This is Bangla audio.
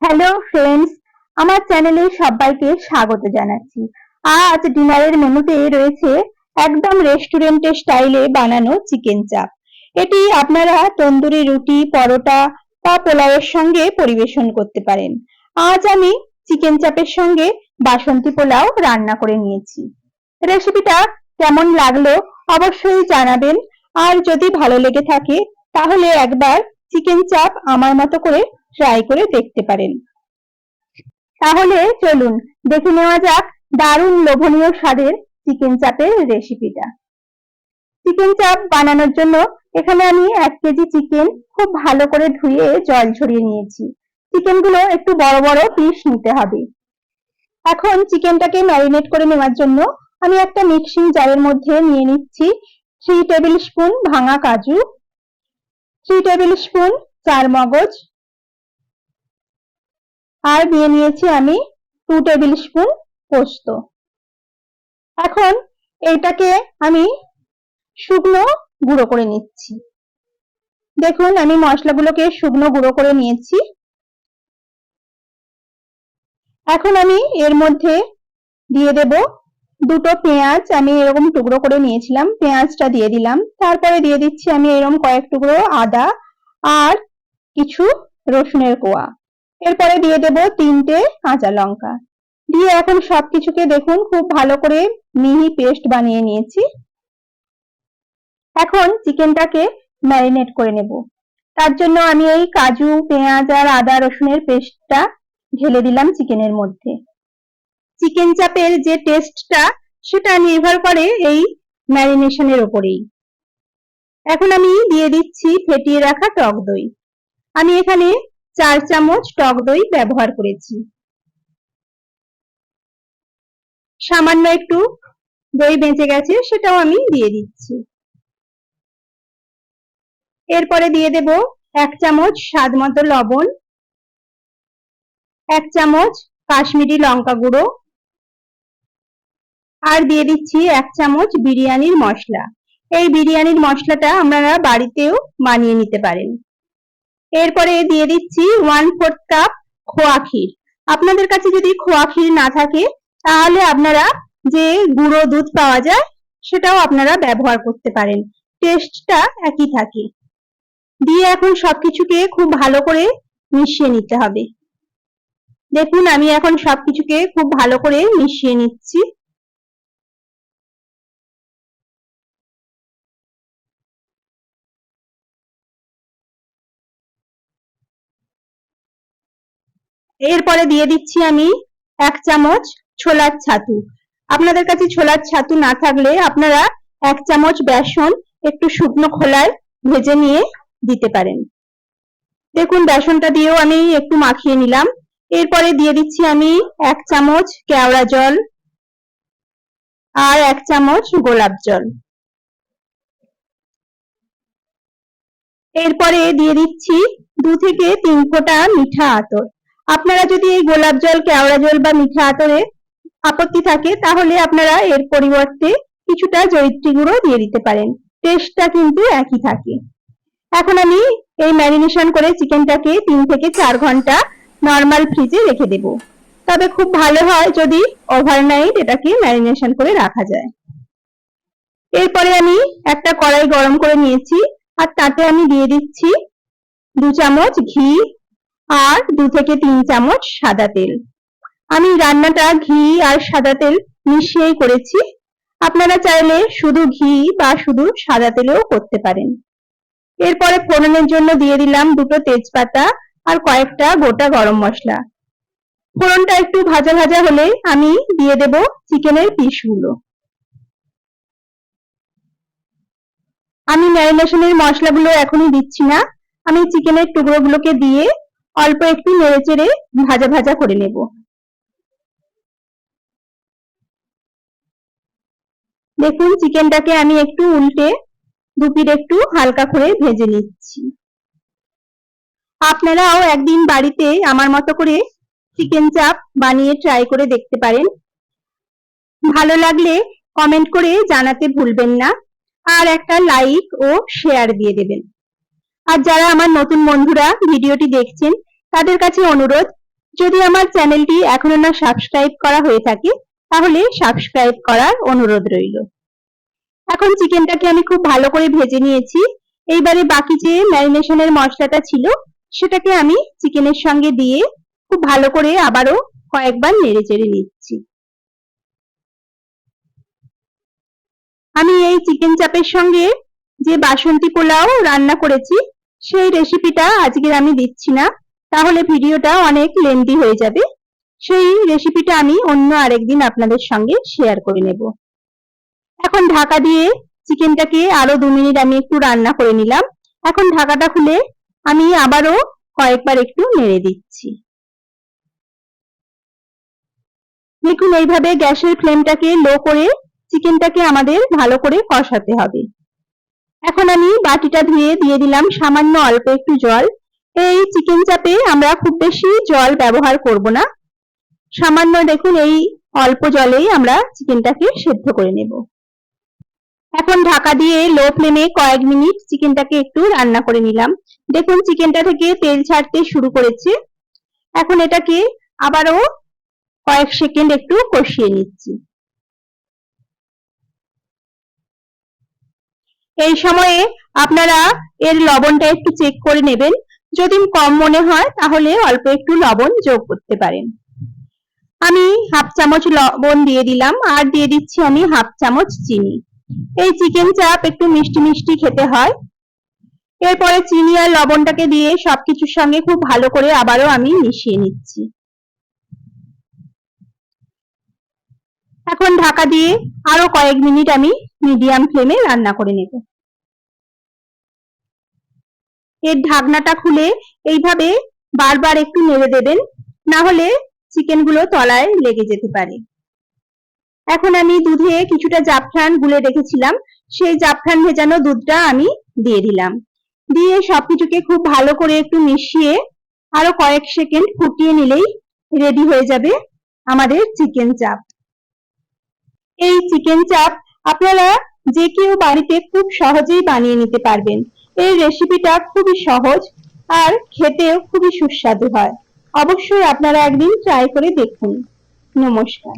হ্যালো ফ্রেন্ডস, আমার চ্যানেলে সবাইকে স্বাগত জানাচ্ছি। আজ ডিনারের মেনুতে রয়েছে একদম রেস্টুরেন্টের স্টাইলে বানানো চিকেন চাপ। এটি আপনারা তন্দুরি রুটি, পরোটা বা পোলাওয়ের সঙ্গে পরিবেশন করতে পারেন। আজ আমি চিকেন চাপের সঙ্গে বাসন্তী পোলাও রান্না করে নিয়েছি। রেসিপিটা কেমন লাগলো অবশ্যই জানাবেন, আর যদি ভালো লেগে থাকে তাহলে একবার চিকেন চাপ আমার মতো করে ট্রাই করে দেখতে পারেন। তাহলে চলুন দেখে নেওয়া যাক দারুণ লোভনীয় স্বাদের চিকেন চাপের রেসিপিটা। চিকেন চাপ বানানোর জন্য এখানে আমি 1 কেজি চিকেন খুব ভালো করে ধুয়ে জল ঝরিয়ে নিয়েছি। চিকেনগুলো একটু বড় বড় পিস নিতে হবে। এখন চিকেনটাকে ম্যারিনেট করে নেওয়ার জন্য আমি একটা মিক্সিং জারের মধ্যে নিয়ে নিচ্ছি 3 টেবিল স্পুন ভাঙা কাজু, 3 টেবিল স্পুন চারমগজ, আর দিয়ে নিয়েছি আমি 2 টেবিল স্পুন পোস্ত। এখন এইটাকে আমি শুকনো গুঁড়ো করে নিচ্ছি। দেখুন আমি মশলাগুলোকে শুকনো গুঁড়ো করে নিয়েছি। এখন আমি এর মধ্যে দিয়ে দেব দুটো পেঁয়াজ, আমি এরকম টুকরো করে নিয়েছিলাম, পেঁয়াজটা দিয়ে দিলাম। তারপরে দিয়ে দিচ্ছি আমি এরকম কয়েক টুকরো আদা আর কিছু রসুনের কোয়া। এরপরে দিয়ে দেব 3টে কাঁচা লঙ্কা। দিয়ে এখন সবকিছুকে দেখুন খুব ভালো করে মিহি পেস্ট বানিয়ে নিয়েছি। এখন চিকেনটাকে ম্যারিনেট করে নেব। তার জন্য আমি এই কাজু, পেঁয়াজ আর আদা রসুনের পেস্টটা ঢেলে দিলাম চিকেনের মধ্যে। চিকেন চাপের যে টেস্টটা সেটা নির্ভর করে এই ম্যারিনেশনের উপরেই। এখন আমি দিয়ে দিচ্ছি ফেটিয়ে রাখা টক দই। আমি এখানে 4 চামচ টক দই ব্যবহার করেছি। সামান্য একটু দই বেঁচে গেছে, সেটাও আমি দিয়ে দিচ্ছি। এরপরে দিয়ে দেব 1 চামচ স্বাদ মতো লবণ, 1 চামচ কাশ্মীরি লঙ্কা গুঁড়ো, আর দিয়ে দিচ্ছি 1 চামচ বিরিয়ানির মশলা। এই বিরিয়ানির মশলাটা আপনারা বাড়িতেও বানিয়ে নিতে পারেন। এরপরে দিয়ে দিচ্ছি 1/4 কাপ খোয়া ক্ষীর। আপনাদের কাছে যদি খোয়া ক্ষীর না থাকে তাহলে আপনারা যে গুঁড়ো দুধ পাওয়া যায় সেটাও আপনারা ব্যবহার করতে পারেন, টেস্টটা একই থাকে। দিয়ে এখন সবকিছুকে খুব ভালো করে মিশিয়ে নিতে হবে। দেখুন আমি এখন সবকিছুকে খুব ভালো করে মিশিয়ে নিচ্ছি। এরপরে দিয়ে দিচ্ছি আমি 1 চামচ ছোলার ছাতু। আপনাদের কাছে ছোলার ছাতু না থাকলে আপনারা 1 চামচ বেসন একটু শুকনো খোলায় ভেজে নিয়ে দিতে পারেন। দেখুন বেসনটা দিয়েও আমি একটু মাখিয়ে নিলাম। এরপরে দিয়ে দিচ্ছি আমি 1 চামচ কেওড়া জল আর 1 চামচ গোলাপ জল। এরপরে দিয়ে দিচ্ছি 2 থেকে 3 ফোঁটা মিঠা আতর। আপনারা যদি এই গোলাপ জল, কেওড়া জল বা মিঠা আতরে আপত্তি থাকে তাহলে আপনারা এর পরিবর্তে কিছুটা জয়িত্রী গুঁড়ো দিয়ে দিতে পারেন, টেস্টটা কিন্তু একই থাকে। এখন আমি এই ম্যারিনেশন করে চিকেনটাকে 3 থেকে 4 ঘন্টা নরমাল ফ্রিজে রেখে দেব। তবে খুব ভালো হয় যদি ওভারনাইট এটাকে ম্যারিনেশন করে রাখা যায়। এরপরে আমি একটা কড়াই গরম করে নিয়েছি, আর তাতে আমি দিয়ে দিচ্ছি 2 চামচ ঘি আর 2 থেকে 3 চামচ সাদা তেল। আমি রান্নাটা ঘি আর সাদা তেল মিশিয়েই করেছি। আপনারা চাইলে শুধু ঘি বা শুধু সাদা তেলেও করতে পারেন। এরপরে ফোড়নের জন্য দিয়ে দিলাম 2টো তেজপাতা আর কয়েকটা গোটা গরম মশলা। ফোড়নটা একটু ভাজা ভাজা হলে আমি দিয়ে দেব চিকেনের পিসগুলো। আমি ম্যারিনেশনের মশলাগুলো এখনই দিচ্ছি না, আমি চিকেনের টুকরোগুলোকে দিয়ে অল্প একটু নেড়েচেড়ে ভাজা ভাজা করে নেব। দেখুন চিকেনটাকে আমি একটু উল্টে দুপিঠ একটু হালকা করে ভেজে নিচ্ছি। আপনারাও একদিন বাড়িতে আমার মতো করে চিকেন চাপ বানিয়ে ট্রাই করে দেখতে পারেন। ভালো লাগলে কমেন্ট করে জানাতে ভুলবেন না, আর একটা লাইক ও শেয়ার দিয়ে দেবেন। আর যারা আমার নতুন বন্ধুরা ভিডিওটি দেখছেন তাদের কাছে অনুরোধ, যদি আমার চ্যানেলটি এখনো না সাবস্ক্রাইব করা হয়ে থাকে তাহলে সাবস্ক্রাইব করার অনুরোধ রইল। এখন চিকেনটাকে আমি খুব ভালো করে ভেজে নিয়েছি। এইবারে বাকি যে ম্যারিনেশনের মশলাটা ছিল সেটাকে আমি চিকেনের সঙ্গে দিয়ে খুব ভালো করে আবারও কয়েকবার নেড়ে চেড়ে নিচ্ছি। আমি এই চিকেন চাপের সঙ্গে যে বাসন্তী পোলাও রান্না করেছি সেই রেসিপিটা আজকে আমি দিচ্ছি না, তাহলে ভিডিওটা অনেক লেন্দি হয়ে যাবে। সেই রেসিপিটা আমি অন্য আরেকদিন আপনাদের সঙ্গে শেয়ার করে নেব। এখন ঢাকা দিয়ে চিকেনটাকে আরো 2 মিনিট আমি একটু রান্না করে নিলাম। এখন ঢাকাটা খুলে আমি আবারও কয়েকবার একটু নেড়ে দিচ্ছি। দেখুন এইভাবে গ্যাসের ফ্লেমটাকে লো করে চিকেনটাকে আমাদের ভালো করে কষাতে হবে। এখন আমি বাটিটা ধুয়ে দিয়ে দিলাম সামান্য অল্প একটু জল। এই চিকেন চাপে আমরা খুব বেশি জল ব্যবহার করব না, সামান্য দেখুন এই অল্প জলেই আমরা চিকেনটাকে সেদ্ধ করে নেব। এখন ঢাকা দিয়ে লো ফ্লেমে কয়েক মিনিট চিকেনটাকে একটু রান্না করে নিলাম। দেখুন চিকেনটা থেকে তেল ছাড়তে শুরু করেছে। এখন এটাকে আবারও কয়েক সেকেন্ড একটু কষিয়ে নিচ্ছি। এই সময়ে আপনারা এর লবণটা একটু চেক করে নেবেন, যদি কম মনে হয় তাহলে অল্প একটু লবণ যোগ করতে পারেন। আমি হাফ চামচ লবণ দিয়ে দিলাম আর দিয়ে দিচ্ছি আমি হাফ চামচ চিনি। এই চিকেন চাপ একটু মিষ্টি মিষ্টি খেতে হয়। এরপরে চিনি আর লবণটাকে দিয়ে সবকিছুর সঙ্গে খুব ভালো করে আবারও আমি মিশিয়ে নিচ্ছি। এখন ঢাকা দিয়ে আরো কয়েক মিনিট আমি মিডিয়াম ফ্লেমে রান্না করে নেব। এর ঢাকনাটা খুলে এইভাবে বারবার একটু নেড়ে দেবেন, না হলে চিকেন গুলো তলায় লেগে যেতে পারে। এখন আমি দুধে কিছুটা জাফরান গুলে রেখেছিলাম, সেই জাফরান ভেজানো দুধটা আমি দিয়ে দিলাম। দিয়ে সবকিছুকে খুব ভালো করে একটু মিশিয়ে আরো কয়েক সেকেন্ড ফুটিয়ে নিলেই রেডি হয়ে যাবে আমাদের চিকেন চাপ। এই চিকেন চাপ আপনারা যে কেউ বাড়িতে খুব সহজেই বানিয়ে নিতে পারবেন। এই রেসিপিটা খুবই সহজ আর খেতেও খুবই সুস্বাদু হয়। অবশ্যই আপনারা একদিন ট্রাই করে দেখুন। নমস্কার।